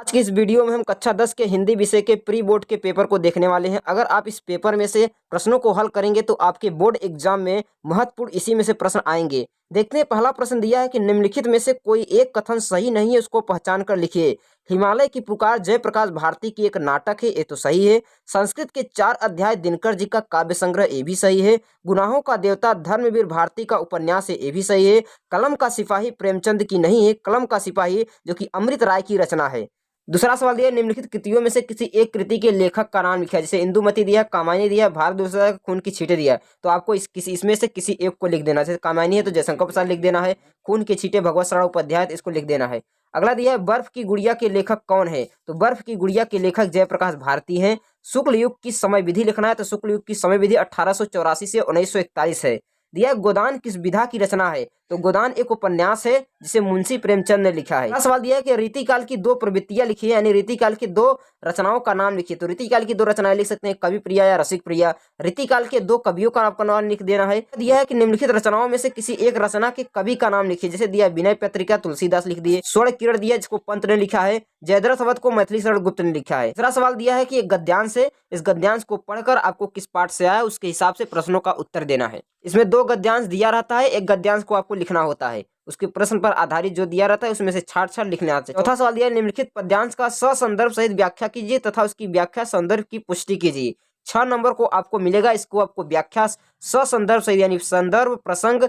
आज की इस वीडियो में हम कक्षा 10 के हिंदी विषय के प्री बोर्ड के पेपर को देखने वाले हैं। अगर आप इस पेपर में से प्रश्नों को हल करेंगे तो आपके बोर्ड एग्जाम में महत्वपूर्ण इसी में से प्रश्न आएंगे। देखते हैं, पहला प्रश्न दिया है कि निम्नलिखित में से कोई एक कथन सही नहीं है, उसको पहचान कर लिखिए। हिमालय की पुकार जयप्रकाश भारती की एक नाटक है, ये तो सही है। संस्कृत के 4 अध्याय दिनकर जी का काव्य संग्रह, ये भी सही है। गुनाहों का देवता धर्मवीर भारती का उपन्यास है, ये भी सही है। कलम का सिपाही प्रेमचंद की नहीं है, कलम का सिपाही जो कि अमृत राय की रचना है। दूसरा सवाल दिया है, निम्नलिखित कृतियों में से किसी एक कृति के लेखक का नाम लिखा है। जैसे इंदुमती दिया, कामायनी दिया, भारत दुर्गा, खून की छींटे दिया। तो आपको इसमें से किसी एक को लिख देना है। जैसे कामायनी है तो जयशंकर प्रसाद लिख देना है, खून की छींटे भगवत शरण उपाध्याय, तो इसको लिख देना है। अगला दिया है, बर्फ की गुड़िया के लेखक कौन है। तो बर्फ की गुड़िया के लेखक जयप्रकाश भारती हैं। शुक्ल युग की समय विधि लिखना है, तो शुक्ल युग की समय विधि 1884 से 1941 है। दिया है, गोदान किस विधा की रचना है। तो गोदान एक उपन्यास है जिसे मुंशी प्रेमचंद ने लिखा है। अगला सवाल दिया है कि रीतिकाल की 2 प्रवृत्तियां लिखिए, यानी रीतिकाल की 2 रचनाओं का नाम लिखिए। तो रीतिकाल की 2 रचनाएं लिख सकते हैं, कवि प्रिया या रसिक प्रिया। रीतिकाल के 2 कवियों का आपका नाम लिख देना है। दिया है कि निम्नलिखित रचनाओं में से किसी एक रचना के कवि का नाम लिखिए। जैसे दिया विनय पत्रिका तुलसीदास लिख दिए, स्वर्ण किरण दिया जिसको पंत ने लिखा है, जयद्रथ वध को मैथिली शरण गुप्त ने लिखा है। तीसरा सवाल दिया है कि एक गद्यांश है, इस गद्यांश को पढ़कर आपको किस पाठ से आया उसके हिसाब से प्रश्नों का उत्तर देना है। इसमें 2 गद्यांश दिया रहता है, एक गद्यांश को आपको लिखना होता है, उसके प्रश्न पर आधारित जो दिया रहता है उसमें से छाट लिखने आते हैं। चौथा सवाल दिया है, निम्नलिखित पद्यांश का ससंदर्भ सहित व्याख्या कीजिए तथा उसकी व्याख्या संदर्भ की पुष्टि कीजिए। 6 नंबर को आपको मिलेगा। इसको आपको व्याख्या ससंदर्भ सहित यानी संदर्भ, प्रसंग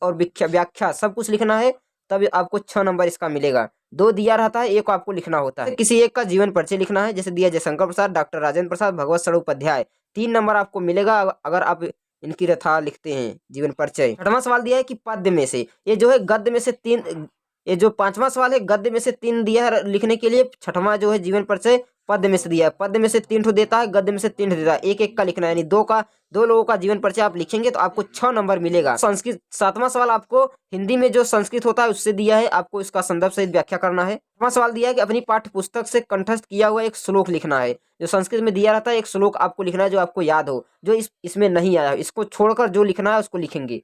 और व्याख्या सब कुछ लिखना है, तब आपको 6 नंबर इसका मिलेगा। 2 दिया रहता है, एक आपको लिखना होता है। किसी एक का जीवन परिचय लिखना है, जैसे दिया जयशंकर प्रसाद, डॉक्टर राजेंद्र प्रसाद, भगवत शरण उपाध्याय। 3 नंबर आपको मिलेगा अगर आप इनकी रथा लिखते हैं, जीवन परिचय। 6वां सवाल दिया है कि पद्य में से, ये जो है गद्य में से 3, ये जो 5वां सवाल है गद्य में से 3 दिया है लिखने के लिए। 6वां जो है जीवन परिचय पद्य में से दिया है, पद्य में से 3 ठो देता है, गद्य में से 3 ठो देता है, एक एक का लिखना है, यानी 2 लोगों का जीवन परिचय आप लिखेंगे तो आपको 6 नंबर मिलेगा। संस्कृत 7वां सवाल आपको हिंदी में जो संस्कृत होता है उससे दिया है, आपको इसका संदर्भ सहित व्याख्या करना है। 8वां सवाल दिया है कि अपनी पाठ्य पुस्तक से कंठस्थ किया हुआ एक श्लोक लिखना है। जो संस्कृत में दिया रहता है एक श्लोक आपको लिखना है जो आपको याद हो, जो इसमें नहीं आया, इसको छोड़कर जो लिखना है उसको लिखेंगे।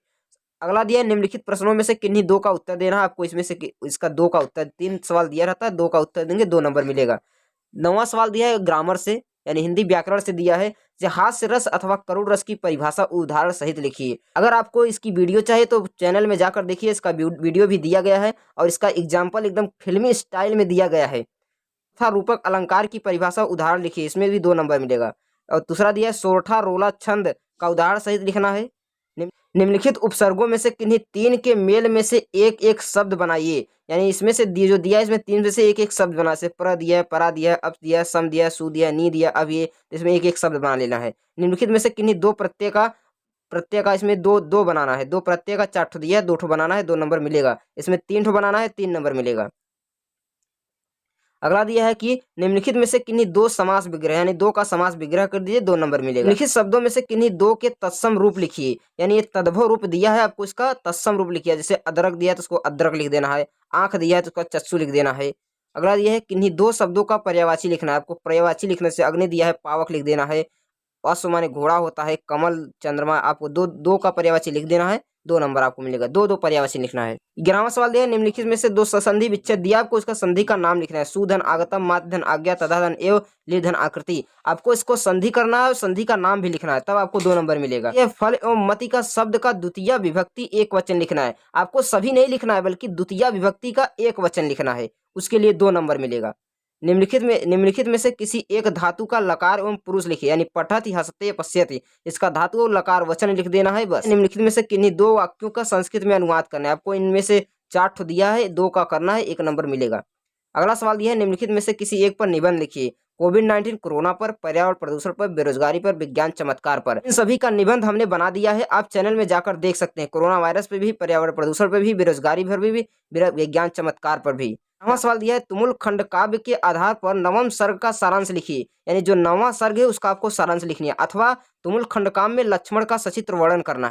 अगला दिया है, निम्नलिखित प्रश्नों में से किन्हीं 2 का उत्तर देना है आपको। इसमें से इसका 2 का उत्तर, 3 सवाल दिया रहता है, 2 का उत्तर देंगे, 2 नंबर मिलेगा। 9वां सवाल दिया है ग्रामर से यानी हिंदी व्याकरण से दिया है, हास्य रस अथवा करुण रस की परिभाषा उदाहरण सहित लिखिए। अगर आपको इसकी वीडियो चाहिए तो चैनल में जाकर देखिए, इसका वीडियो भी दिया गया है और इसका एग्जाम्पल एकदम फिल्मी स्टाइल में दिया गया है। तथा रूपक अलंकार की परिभाषा उदाहरण लिखिए, इसमें भी 2 नंबर मिलेगा। और दूसरा दिया है सोरठा रोला छंद का उदाहरण सहित लिखना है। निम्नलिखित उपसर्गों में से किन्हीं 3 के मेल में से एक एक शब्द बनाइए, यानी इसमें से जो दिया है इसमें 3 में से एक एक शब्द बना, से प्र दिया है, परा दिया है, अप दिया है, सम दिया है, सु दिया है, नी दिया, अब ये इसमें एक एक शब्द बना लेना है। निम्नलिखित में से किन्हीं 2 प्रत्यय का इसमें 2 बनाना है, 2 प्रत्यय का 4 ठो दिया है, 2 ठो बनाना है, 2 नंबर मिलेगा। इसमें 3 ठो बनाना है, 3 नंबर मिलेगा। अगला दिया है कि निम्नलिखित में से किन्हीं 2 समास विग्रह, यानी 2 का समास विग्रह कर दीजिए, 2 नंबर मिलेगा। लिखित शब्दों में से किन्हीं 2 के तत्सम रूप लिखिए, यानी ये तद्भव रूप दिया है आपको, इसका तत्सम रूप लिखिए। जैसे अदरक दिया है तो उसको अदरक लिख देना है, आंख दिया है तो उसका चक्षु लिख देना है। अगला दिया है किन्हीं 2 शब्दों का पर्यायवाची लिखना है आपको, पर्यायवाची लिखने से अग्नि दिया है पावक लिख देना है, अश्व माने घोड़ा होता है, कमल चंद्रमा, आपको 2 का पर्यायवाची लिख देना है, 2 नंबर आपको मिलेगा। 2 पर्यायवाची लिखना है। 11वां सवाल दिया है, निम्नलिखित में से 2 संधि विच्छेद दिया, आपको इसका संधि का नाम लिखना है। सुधन आगतम, मातधन आज्ञा, तदाधन एवं लिधन आकृति। आपको इसको संधि करना है, संधि का नाम भी लिखना है, तब आपको 2 नंबर मिलेगा। ये फल एवं मति का शब्द का द्वितीय विभक्ति एक वचन लिखना है, आपको सभी नहीं लिखना है बल्कि द्वितीय विभक्ति का एक वचन लिखना है, उसके लिए 2 नंबर मिलेगा। निम्नलिखित में से किसी एक धातु का लकार एवं पुरुष लिखिए, यानी पठति, हसते, पश्यति, इसका धातु और लकार वचन लिख देना है बस। निम्नलिखित में से किन्हीं 2 वाक्यों का संस्कृत में अनुवाद करना है आपको, इनमें से 4 ठो दिया है, 2 का करना है, 1 नंबर मिलेगा। अगला सवाल दिया है, निम्नलिखित में से किसी एक पर निबंध लिखिए। कोविड-19, कोरोना पर, पर्यावरण प्रदूषण पर, बेरोजगारी पर, विज्ञान चमत्कार पर। इन सभी का निबंध हमने बना दिया है, आप चैनल में जाकर देख सकते हैं। कोरोना वायरस पे भी, पर्यावरण प्रदूषण पर भी, बेरोजगारी पर भी, विज्ञान चमत्कार पर भी। 9वां सवाल दिया है, तुमुल खंड काव्य के आधार पर 9वें सर्ग का सारांश लिखिए, यानी जो 9वां सर्ग है उसका आपको सारांश लिखनी है, अथवा तुमुल खंड काव्य में लक्ष्मण का सचित्र वर्णन करना है।